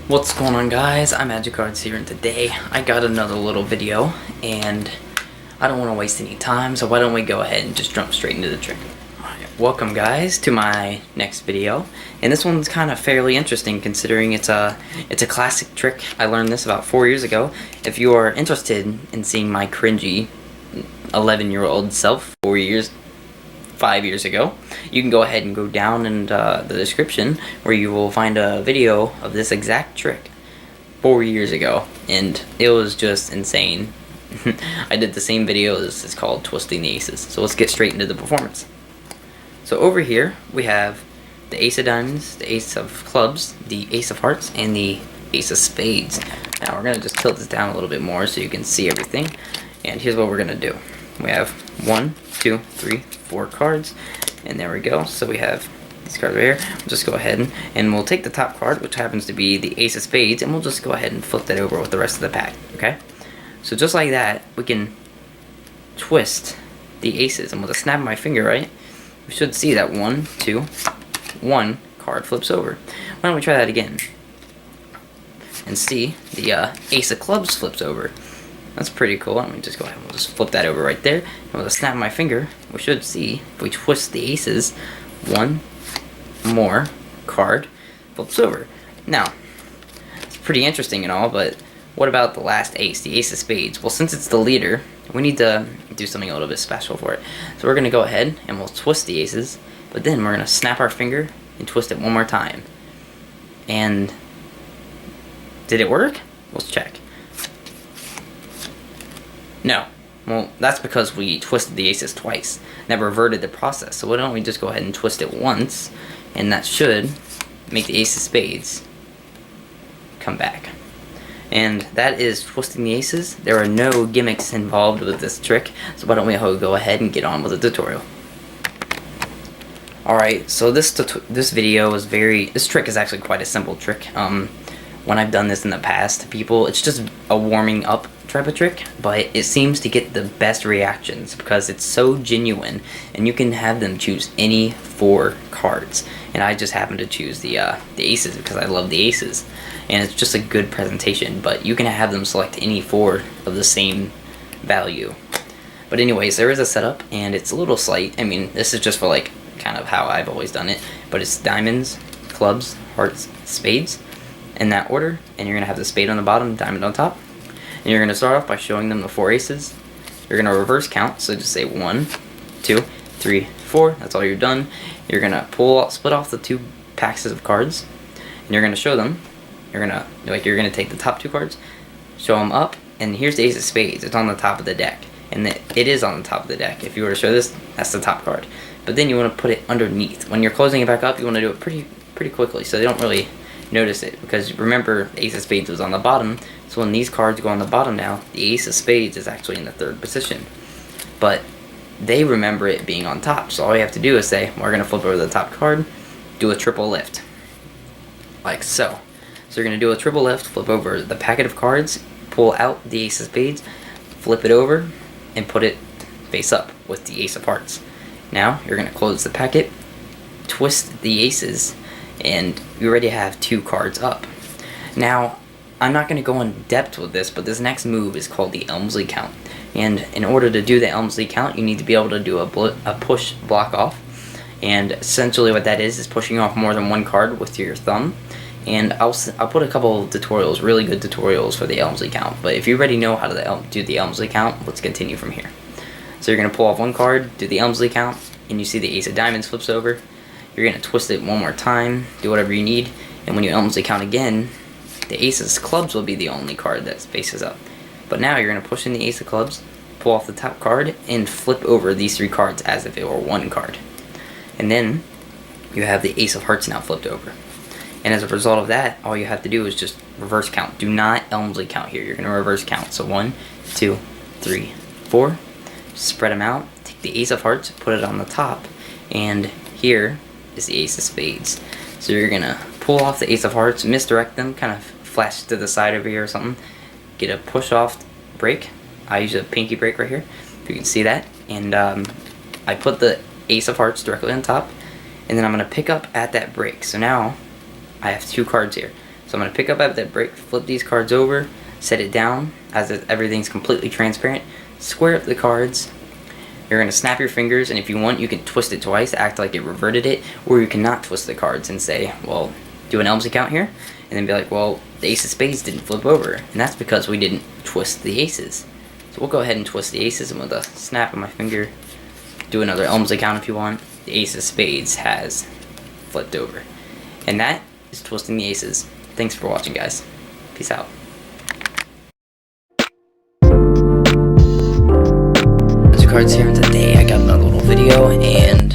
What's going on, guys? I'm Magic Cards here, and today I got another little video, and I don't want to waste any time, so why don't we go ahead and just jump straight into the trick. Alright, welcome guys to my next video, and this one's kind of fairly interesting considering it's a classic trick. I learned this about 4 years ago. If you are interested in seeing my cringy 11-year-old self 5 years ago, you can go ahead and go down in the description where you will find a video of this exact trick 4 years ago, and it was just insane. I did the same video. This is called Twisting the Aces. So let's get straight into the performance. So over here we have the Ace of Diamonds, the Ace of Clubs, the Ace of Hearts, and the Ace of Spades. Now we're gonna just tilt this down a little bit more so you can see everything, and here's what we're gonna do. We have 1, 2, 3, 4 cards, and there we go. So we have these cards right here. We'll just go ahead and we'll take the top card, which happens to be the Ace of Spades, and we'll just go ahead and flip that over with the rest of the pack, okay? So just like that, we can twist the aces, and with a snap of my finger, right, we should see that 1, 2, 1 card flips over. Why don't we try that again? And see, the Ace of Clubs flips over. That's pretty cool. Let me just go ahead and we'll just flip that over right there. And with a snap of my finger, we should see, if we twist the aces, 1 more card flips over. Now, it's pretty interesting and all, but what about the last ace, the Ace of Spades? Well, since it's the leader, we need to do something a little bit special for it. So we're going to go ahead and we'll twist the aces, but then we're going to snap our finger and twist it one more time. And did it work? Let's check. No. Well, that's because we twisted the aces twice. That reverted the process. So why don't we just go ahead and twist it once, and that should make the Ace of Spades come back. And that is twisting the aces. There are no gimmicks involved with this trick, so why don't we go ahead and get on with the tutorial. Alright, so this video is this trick is actually quite a simple trick. When I've done this in the past to people, it's just a warming up type of trick, but it seems to get the best reactions because it's so genuine, and you can have them choose any 4 cards, and I just happen to choose the aces because I love the aces, and it's just a good presentation. But you can have them select any 4 of the same value. But anyways, there is a setup, and it's a little slight. I mean, this is just for like kind of how I've always done it, but it's diamonds, clubs, hearts, spades in that order, and you're gonna have the spade on the bottom, diamond on top. And you're going to start off by showing them the 4 aces. You're going to reverse count, so just say 1, 2, 3, 4. That's all you've done. You're going to split off the 2 packs of cards, and you're going to show them. You're going to take the top 2 cards, show them up, and here's the Ace of Spades. It's on the top of the deck, and it is on the top of the deck. If you were to show this, that's the top card. But then you want to put it underneath. When you're closing it back up, you want to do it pretty quickly, so they don't really notice it, because remember, the Ace of Spades was on the bottom, so when these cards go on the bottom now, the Ace of Spades is actually in the 3rd position, but they remember it being on top. So all you have to do is say, we're going to flip over the top card, do a triple lift, like so. So you're going to do a triple lift, flip over the packet of cards, pull out the Ace of Spades, flip it over, and put it face up with the Ace of Hearts. Now you're going to close the packet, twist the aces, and you already have 2 cards up. Now, I'm not going to go in depth with this, but this next move is called the Elmsley count. And in order to do the Elmsley count, you need to be able to do a push block off. And essentially what that is pushing off more than 1 card with your thumb. And I'll put a couple of tutorials, really good tutorials for the Elmsley count. But if you already know how to do the Elmsley count, let's continue from here. So you're going to pull off 1 card, do the Elmsley count, and you see the Ace of Diamonds flips over. You're going to twist it 1 more time, do whatever you need, and when you Elmsley count again, the Ace of Clubs will be the only card that faces up. But now you're going to push in the Ace of Clubs, pull off the top card, and flip over these 3 cards as if it were 1 card. And then you have the Ace of Hearts now flipped over. And as a result of that, all you have to do is just reverse count. Do not Elmsley count here. You're going to reverse count. So 1, 2, 3, 4. Spread them out. Take the Ace of Hearts, put it on the top, and here is the Ace of Spades. So you're gonna pull off the Ace of Hearts, misdirect them, kind of flash to the side over here or something, get a push off break. I use a pinky break right here, if you can see that, and I put the Ace of Hearts directly on top, and then I'm gonna pick up at that break. So now I have 2 cards here. So I'm going to pick up at that break, flip these cards over, set it down as everything's completely transparent, square up the cards. You're going to snap your fingers, and if you want, you can twist it twice, act like it reverted it, or you cannot twist the cards and say, well, do an Elmsley count here, and then be like, well, the ace of spades didn't flip over, and that's because we didn't twist the aces. So we'll go ahead and twist the aces, and with a snap of my finger, do another Elmsley count if you want. The ace of spades has flipped over. And that is twisting the aces. Thanks for watching, guys. Peace out. Cards here today. I got another little video, and